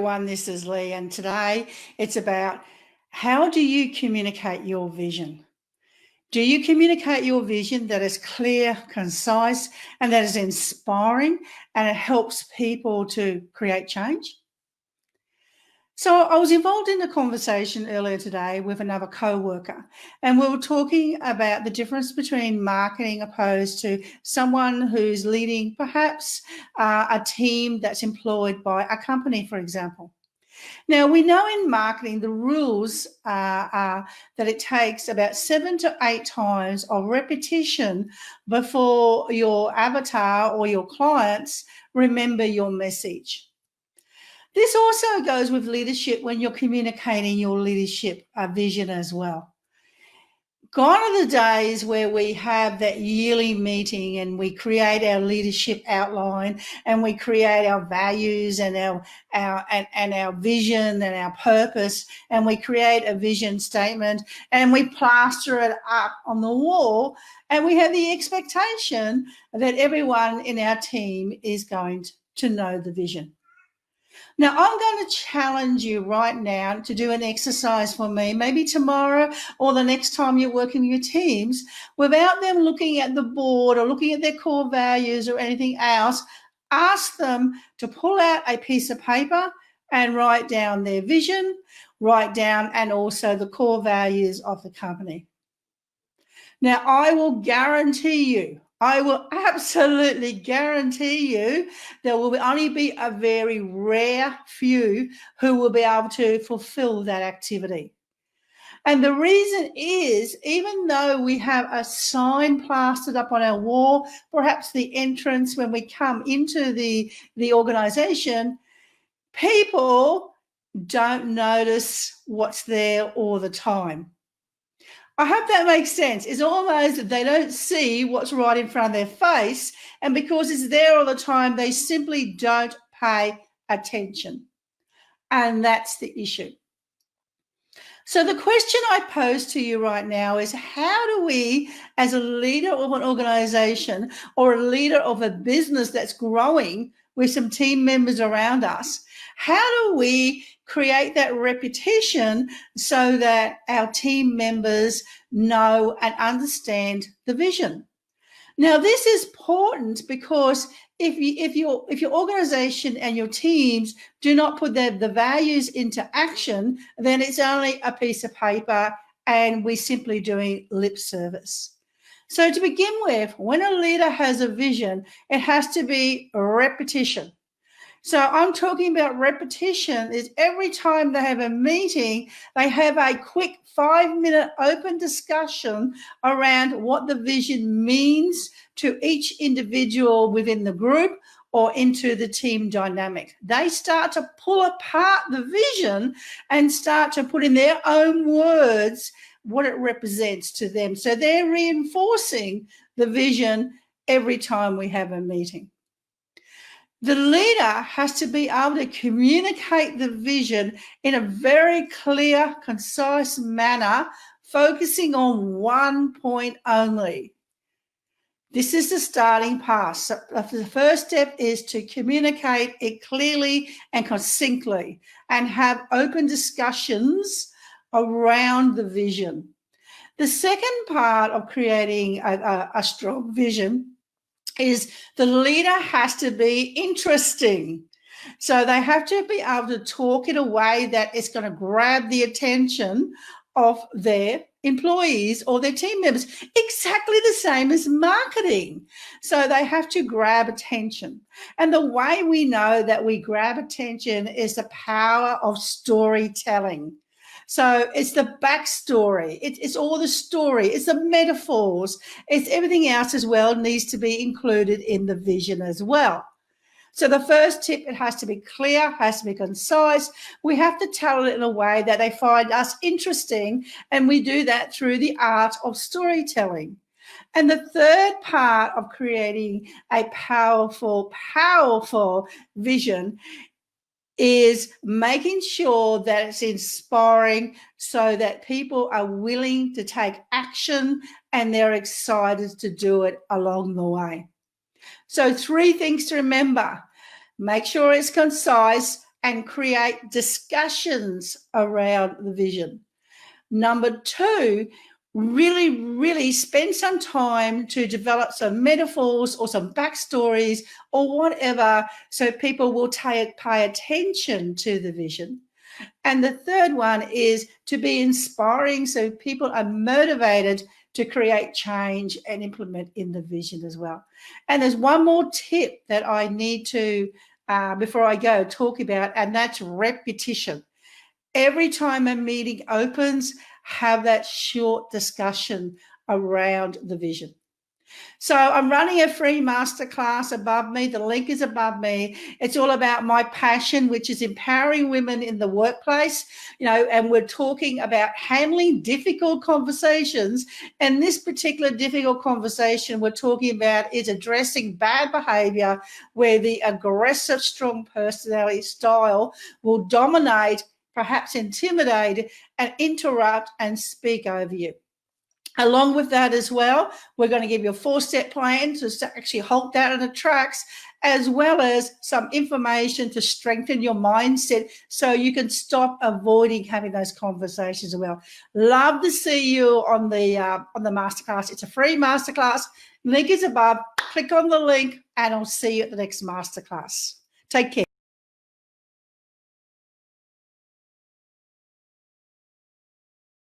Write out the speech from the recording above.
everyone, this is Lee, and today it's about how do you communicate your vision? Do you communicate your vision that is clear, concise, and that is inspiring, and it helps people to create change? So I was involved in a conversation earlier today with another co-worker, and we were talking about the difference between marketing opposed to someone who's leading perhaps a team that's employed by a company, for example. Now, we know in marketing the rules are that it takes about 7 to 8 times of repetition before your avatar or your clients remember your message. This also goes with leadership when you're communicating your leadership vision as well. Gone are the days where we have that yearly meeting and we create our leadership outline and we create our values and our vision and our purpose, and we create a vision statement and we plaster it up on the wall, and we have the expectation that everyone in our team is going to know the vision. Now, I'm going to challenge you right now to do an exercise for me, maybe tomorrow or the next time you're working with your teams, without them looking at the board or looking at their core values or anything else. Ask them to pull out a piece of paper and write down their vision, write down and also the core values of the company. Now, I will guarantee you, I will absolutely guarantee you there will only be a very rare few who will be able to fulfill that activity. And the reason is, even though we have a sign plastered up on our wall, perhaps the entrance when we come into the organization, people don't notice what's there all the time. I hope that makes sense. It's almost that they don't see what's right in front of their face, and because it's there all the time, they simply don't pay attention. And that's the issue. So the question I pose to you right now is, how do we, as a leader of an organization or a leader of a business that's growing with some team members around us, how do we create that reputation so that our team members know and understand the vision? Now, this is important because if your organization and your teams do not put the values into action, then it's only a piece of paper and we're simply doing lip service. So to begin with, when a leader has a vision, it has to be repetition. So I'm talking about repetition is every time they have a meeting, they have a quick 5-minute open discussion around what the vision means to each individual within the group or into the team dynamic. They start to pull apart the vision and start to put in their own words what it represents to them. So they're reinforcing the vision every time we have a meeting. The leader has to be able to communicate the vision in a very clear, concise manner, focusing on one point only. This is the starting part. So the first step is to communicate it clearly and succinctly and have open discussions around the vision. The second part of creating a strong vision is the leader has to be interesting. So they have to be able to talk in a way that is going to grab the attention of their employees or their team members, exactly the same as marketing. So they have to grab attention. And the way we know that we grab attention is the power of storytelling. So it's the backstory, it's all the story, it's the metaphors, it's everything else as well needs to be included in the vision as well. So the first tip, it has to be clear, has to be concise. We have to tell it in a way that they find us interesting, and we do that through the art of storytelling. And the third part of creating a powerful, powerful vision is making sure that it's inspiring so that people are willing to take action and they're excited to do it along the way. So 3 things to remember. Make sure it's concise, and create discussions around the vision. Number two, really spend some time to develop some metaphors or some backstories or whatever, so people will pay attention to the vision. And the third one is to be inspiring, so people are motivated to create change and implement in the vision as well. And there's one more tip that I need to, before I go, talk about, and that's repetition. Every time a meeting opens, have that short discussion around the vision. So I'm running a free masterclass above me. The link is above me. It's all about my passion, which is empowering women in the workplace, and we're talking about handling difficult conversations. And this particular difficult conversation we're talking about is addressing bad behavior where the aggressive, strong personality style will dominate, perhaps intimidate, and interrupt and speak over you. Along with that as well, we're going to give you a 4-step plan to actually halt that in the tracks, as well as some information to strengthen your mindset so you can stop avoiding having those conversations as well. Love to see you on the masterclass. It's a free masterclass. Link is above. Click on the link and I'll see you at the next masterclass. Take care.